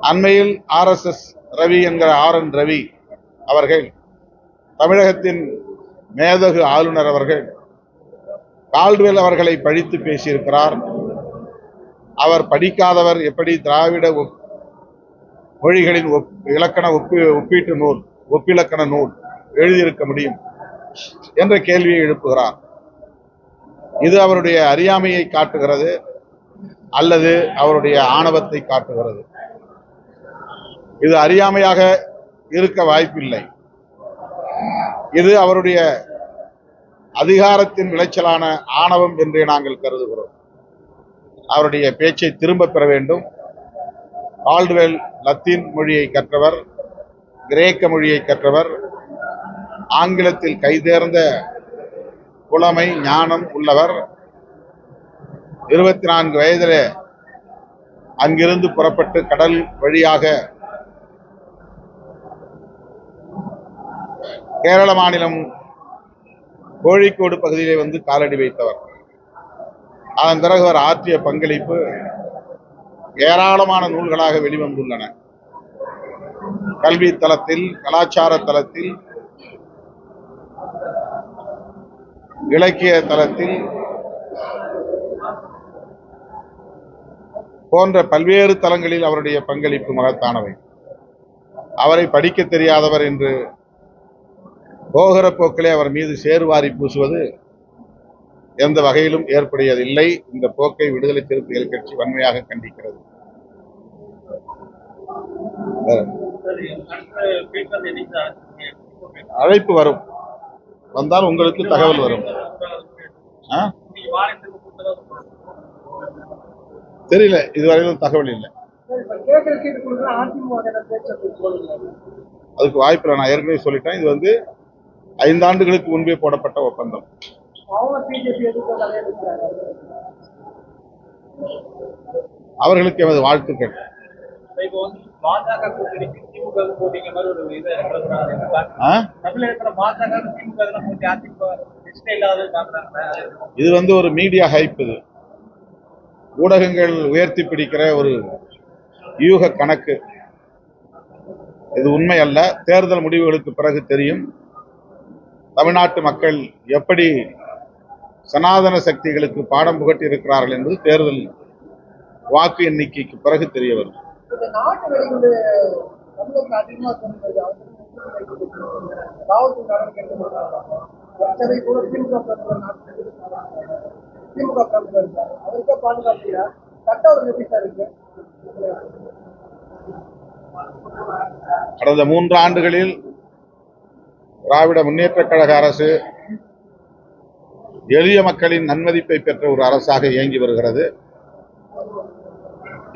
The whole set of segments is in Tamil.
அண்மையில் RSS ரவி என்கிற RN ரவி அவர்கள், தமிழகத்தின் மேதகு ஆளுநர் அவர்கள் கால்டுவெல் அவர்களை பழித்து பேசியிருக்கிறார். அவர் படிக்காதவர் எப்படி திராவிட மொழிகளின் இலக்கண ஒப்பீட்டு நூல், ஒப்பிலக்கண நூல் எழுதியிருக்க முடியும் என்ற கேள்வியை எழுப்புகிறார். இது அவருடைய அறியாமையை காட்டுகிறது அல்லது அவருடைய ஆணவத்தை காட்டுகிறது? இது அறியாமையாக இருக்க வாய்ப்பில்லை. இது அவருடைய அதிகாரத்தின் விளைச்சலான ஆணவம் என்றே நாங்கள் கருதுகிறோம். அவருடைய பேச்சை திரும்ப பெற வேண்டும். கால்டுவெல் லத்தீன் மொழியை கற்றவர், கிரேக்க மொழியை கற்றவர், ஆங்கிலத்தில் கைதேர்ந்த புலமை ஞானம் உள்ளவர். 24 வயதிலே அங்கிருந்து புறப்பட்டு கடல் வழியாக கேரள மாநிலம் கோழிக்கோடு பகுதியிலே வந்து காலடி வைத்தவர். அதன் பிறகு அவர் ஆற்றிய பங்களிப்பு ஏராளமான நூல்களாக வெளிவந்துள்ளன. கல்வி தளத்தில், கலாச்சார தளத்தில், இலக்கிய தளத்தில் போன்ற பல்வேறு தளங்களில் அவருடைய பங்களிப்பு மகத்தானவை. அவரை படிக்க தெரியாதவர் என்று போகிற போக்கிலே அவர் மீது சேறுவாரி பூசுவது எந்த வகையிலும் ஏற்புடையதில்லை. இந்த போக்கை விடுதலை சிறுத்தைகள் கட்சி வன்மையாக கண்டிக்கிறது. அழைப்பு வரும், வந்தால் உங்களுக்கு தகவல் வரும். தெரியல, இதுவரையிலும் தகவல் இல்லை. அதுக்கு வாய்ப்பு இல்லை. நான் ஏற்கனவே சொல்லிட்டேன், இது வந்து 5 ஆண்டுகளுக்கு முன்பே போடப்பட்ட ஒப்பந்தம். அவர்களுக்கு எமது வாழ்த்துக்கள். இது வந்து ஒரு மீடியா ஹைப். இது ஊடகங்கள் உயர்த்தி பிடிக்கிற ஒரு யூக கணக்கு. இது உண்மை அல்ல. தேர்தல் முடிவுகளுக்கு பிறகு தெரியும் தமிழ்நாட்டு மக்கள் எப்படி சனாதன சக்திகளுக்கு பாடம் புகட்டி இருக்கிறார்கள் என்பது தேர்தல் வாக்கு எண்ணிக்கைக்கு பிறகு தெரிய வரும். கடந்த 3 ஆண்டுகளில் திராவிட முன்னேற்ற கழக அரசு எளிய மக்களின் நன்மதிப்பை பெற்ற ஒரு அரசாக இயங்கி வருகிறது.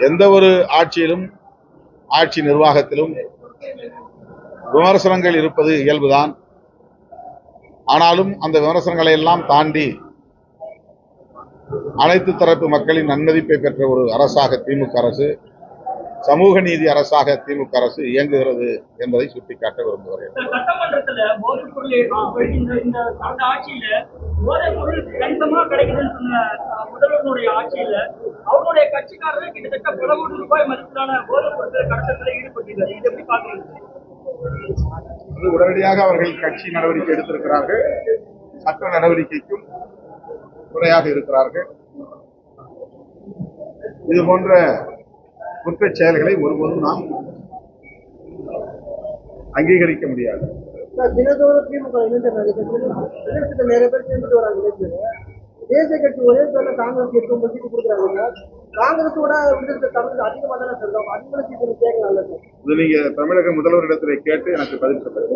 எந்த ஒரு ஆட்சியிலும், ஆட்சி நிர்வாகத்திலும் விமர்சனங்கள் இருப்பது இயல்புதான். ஆனாலும் அந்த விமர்சனங்களை எல்லாம் தாண்டி அனைத்து தரப்பு மக்களின் நன்மதிப்பை பெற்ற ஒரு அரசாக திமுக அரசு, சமூக நீதி அரசாக திமுக அரசு இயங்குகிறது என்பதை சுட்டிக்காட்ட விரும்புகிறேன். உடனடியாக அவர்கள் கட்சி நடவடிக்கை எடுத்திருக்கிறார்கள். சட்ட நடவடிக்கைக்கும் துணையாக இருக்கிறார்கள். இது போன்ற குற்றச் செயல்களை ஒருபோதும் நாம் அங்கீகரிக்க முடியாது. தினத்தோறும் திமுக நிறைய பேர் சேர்ந்துட்டு வராங்க. தேசிய கட்சி ஒரே பேர்ல காங்கிரஸ் 8 சீட்டு கொடுக்குறாங்க. காங்கிரஸோட தமிழ் அதிகமாக தானே சொல்றோம். அதிகமான சீட்டு கேட்கலாம். இது நீங்க தமிழக முதல்வரிடத்துல கேட்டு எனக்கு பதில் சொல்லுங்க.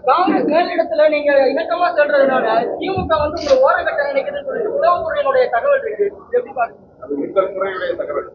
காங்கிரஸ் மேலிடத்துல நீங்க இணக்கமா சொல்றதுனால திமுக வந்து உங்க ஓரங்கட்ட நினைக்கிறதுன்னு சொல்லிட்டு உளவுத்துறையினுடைய தகவல் இருக்கு. எப்படி பாருங்க? அது முதல் முறையுடைய தகவல்.